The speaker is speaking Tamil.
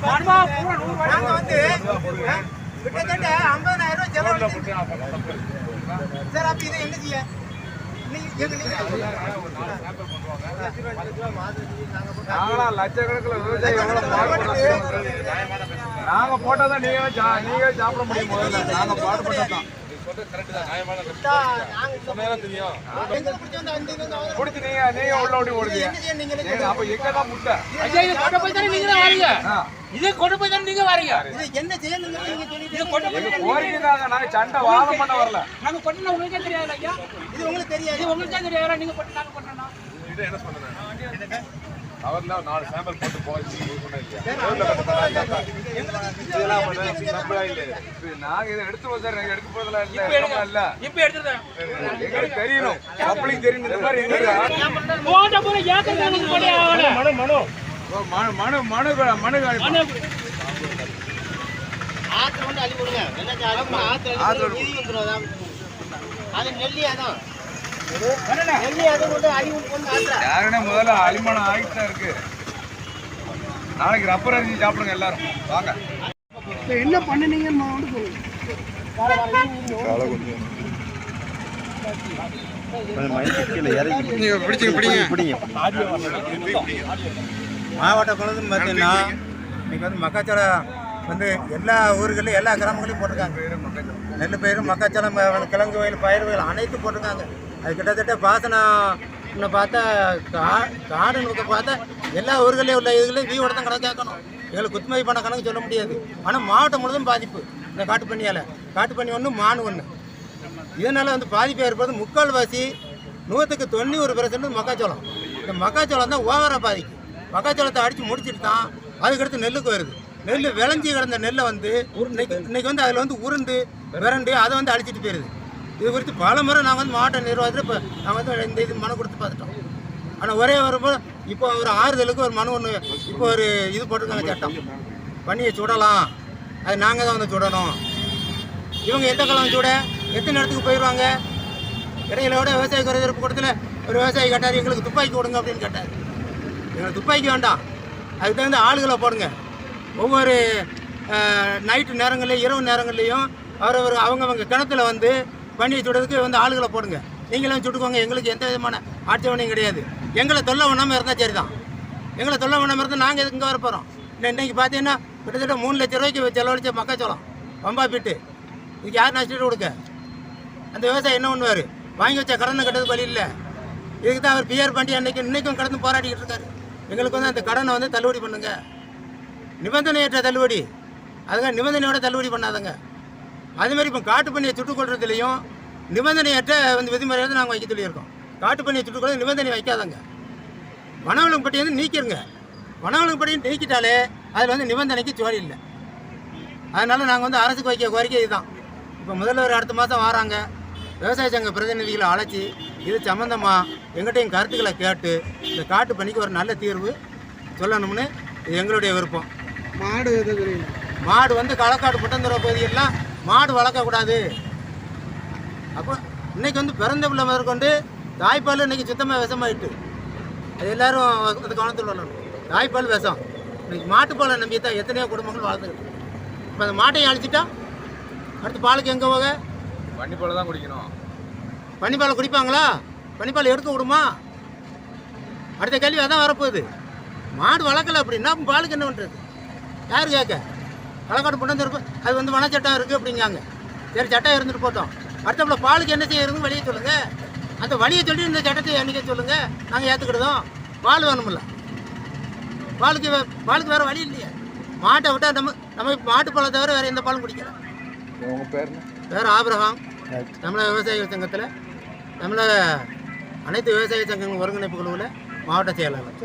வந்து கிட்டத்தட்ட 50,000 செலவு சார். அப்ப இது என்ன செய்ய லட்சக்கணக்கில் விவசாயம் நாங்க போட்டாதான் நீங்க சாப்பிட முடியும். முதல்ல நாங்க பாடுபட்டதான் நீங்க உள்ள ஓடி ஓடுவீங்க. அப்ப எங்கதான் முட்டை கொண்டு போய் தானே நீங்க வரீங்க. இது கொண்டு போய் தானே நீங்க வரீங்க. என்ன செய்யணும் கோரிக்கைதாங்க. நாங்க சண்டை வாதம் பண்ண வரல. நாங்க கொண்டு உங்களுக்கே தெரியாது ஐயா. இது உங்களுக்கு தெரியாது. இது உங்களுக்கே தெரியாது. நீங்க கொண்டு நாங்க கொண்டா என்ன சொன்னேன் அவர்லாம் 4 சாம்பிள் போட்டு போச்சு. நாங்க இதை எடுத்து சார் எடுக்க போறதுல இல்ல. இப்ப எடுத்துறேன் எங்களுக்கு தெரியணும். பப்ளிக் தெரியணும். இந்த மாதிரி போட்ட போற ஏக்கருக்கு போடி ஆவல. மனு ஆத்துல வந்து அள்ளி போடுங்க. என்ன ஆத்துல நிதி வந்துரும். அது நெல்லியாதான் முதல்ல அலிமானம் ஆகிட்டு தான் இருக்கு. நாளைக்கு ரப்பர் அரிசி சாப்பிடுங்க எல்லாரும். வாங்க என்ன பண்ணுனீங்கன்னு மாவட்ட குழந்தை பார்த்தீங்கன்னா இன்னைக்கு வந்து மக்காச்சோளம் வந்து எல்லா ஊர்களையும் எல்லா கிராமங்களையும் போட்டிருக்காங்க. நெல் பயிரும் மக்காச்சோளம் கிழங்கு வயல் பயிர் வயல் அனைத்தும் போட்டிருக்காங்க. அது கிட்டத்தட்ட பாசனம் பார்த்தா காடுன்னு பார்த்தா எல்லா ஊர்களையும் உள்ள இதுகளையும் வீவோட தான் கணக்கு கேட்கணும். எங்களுக்கு குத்துமதி பண்ண கணக்கு சொல்ல முடியாது. ஆனால் மாவட்டம் முழுதும் பாதிப்பு இந்த காட்டுப்பண்ணியால். காட்டுப்பண்ணி ஒன்று மானு ஒன்று. இதனால் வந்து பாதிப்பு ஏற்படுது. முக்கால்வாசி 190% மக்காச்சோளம். இந்த மக்காச்சோளம் தான் ஓவராக பாதிக்கும். மக்காச்சோளத்தை அடித்து முடிச்சுட்டு தான் அதுக்கடுத்து நெல்லுக்கு வருது. நெல் விளைஞ்சி கிடந்த நெல்லை வந்து இன்னைக்கு வந்து அதில் வந்து உருண்டு விரண்டு அதை வந்து அழிச்சிட்டு போயிடுது. இது குறித்து பல முறை நாங்கள் வந்து மாவட்ட நிர்வாகத்தில் இப்போ நாங்கள் வந்து இந்த இது மனு கொடுத்து பார்த்துட்டோம். ஆனால் ஒரே வரும்போது இப்போ ஒரு ஆறுதலுக்கு ஒரு மனு ஒன்று இப்போ ஒரு இது போட்டிருக்காங்க சட்டம். பண்ணியை சுடலாம், அது நாங்கள் தான் வந்து சுடணும். இவங்க எந்த காலம் சுட எத்தனை இடத்துக்கு போயிடுவாங்க. இடையிலோட விவசாய குறைதீர்ப்பு கூட்டத்தில் ஒரு விவசாயி கேட்டார், எங்களுக்கு துப்பாக்கி கொடுங்க அப்படின்னு கேட்டார். எங்களுக்கு துப்பாக்கி வேண்டாம், அதுக்கு தகுந்த ஆளுகளை போடுங்க. ஒவ்வொரு நைட்டு நேரங்கள்லையும் இரவு நேரங்கள்லையும் அவங்கவங்க கிணத்துல வந்து பண்ணியை சுடுறதுக்கு வந்து ஆளுகளை போடுங்க. நீங்களும் சுட்டுக்கோங்க, எங்களுக்கு எந்த விதமான ஆட்சேபனையும் கிடையாது. எங்களை தொல்லை பண்ணாமல் இருந்தால் சரி தான். எங்களை தொல்லை பண்ணாமல் இருந்தால் நாங்கள் எதுக்கு இங்கே வர போகிறோம். இன்றைக்கி பார்த்தீங்கன்னா கிட்டத்தட்ட 3 லட்ச ரூபாய்க்கு செலவழிச்ச மக்காச்சோளம் பம்பா பிட்டு. இதுக்கு யார் நஷ்டம் கொடுக்க? அந்த விவசாயி என்ன பண்ணுவார்? வாங்கி வச்ச கடனை கட்டுறது வழி இல்லை. இதுக்கு தான் அவர் பிஆர் பாண்டி இன்றைக்கும் கடந்து போராடிக்கிட்டு இருக்காரு. எங்களுக்கு வந்து அந்த கடனை வந்து தள்ளுபடி பண்ணுங்க. நிபந்தனையற்ற தள்ளுபடி, அதுங்க நிபந்தனையோட தள்ளுபடி பண்ணாதங்க. அதுமாதிரி இப்போ காட்டுப்பண்ணியை சுட்டுக்கொள்றதுலையும் நிபந்தனையற்ற வந்து விதிமுறையை நாங்கள் வைக்க சொல்லியிருக்கோம். காட்டுப்பண்ணியை சுட்டுக்கொள்ள நிபந்தனை வைக்காதங்க. வனவிலங்கு பட்டியை வந்து நீக்கிருங்க. வனவிலங்கு பட்டியை நீக்கிட்டாலே அதில் வந்து நிபந்தனைக்கு சோழி இல்லை. அதனால் நாங்கள் வந்து அரசுக்கு வைக்க கோரிக்கை இதுதான். இப்போ முதல்வர் அடுத்த மாதம் வராங்க. விவசாய சங்க பிரதிநிதிகளை அழைச்சி இது சம்மந்தமாக எங்கிட்டையும் கருத்துக்களை கேட்டு இந்த காட்டுப்பண்ணிக்கு ஒரு நல்ல தீர்வு சொல்லணும்னு இது எங்களுடைய விருப்பம். மாடு வந்து களக்காடு புட்டந்துறை பகுதியெல்லாம் மாடு வளர்க்கக்கூடாது. அப்போ இன்றைக்கி வந்து பிறந்த பிள்ளை முதற்கொண்டு தாய்ப்பால் இன்றைக்கி சுத்தமாக விஷமாயிட்டு. அது எல்லோரும் அது கவனத்தில் வரணும். தாய்ப்பால் விஷம். இன்றைக்கி மாட்டுப்பாலை நம்பி தான் எத்தனையோ குடும்பங்கள் வளர்த்துக்கிட்டு. இப்போ அந்த மாட்டையும் அழிச்சிட்டா அடுத்து பாலுக்கு எங்கே போக? பன்னிப்பால் தான் குடிக்கணும். பன்னிப்பாலை குடிப்பாங்களா? பன்னிப்பால் எடுக்க விடுமா? அடுத்த கேள்வி அதான் வரப்போகுது. மாடு வளர்க்கலை அப்படின்னா பாலுக்கு என்ன பண்ணுறது? யார் கேட்க? களக்காடு புட்டந்துறை அது வந்து வனச்சட்டம் இருக்குது அப்படிங்காங்க. சரி, சட்டம் இருந்துட்டு போட்டோம். அடுத்தப்பல பாலுக்கு என்ன செய்யறதுன்னு வழியை சொல்லுங்கள். அந்த வழியை சொல்லி இந்த சட்டத்தை என்னைக்க சொல்லுங்கள், நாங்கள் ஏற்றுக்கிடுதோம். பால் வேணுமில்ல, பாலுக்கு வேறு வழி இல்லையா? மாட்டை விட்டால் நம்ம மாட்டுப்பாலை தவிர வேறு எந்த பாலும் குடிக்கிறோம். உங்கள் பேர்? பேர் ஆபிரகாம். தமிழக விவசாய சங்கத்தில் தமிழக அனைத்து விவசாய சங்கங்கள் ஒருங்கிணைப்பு குழுவில் மாவட்ட செயலாளர்.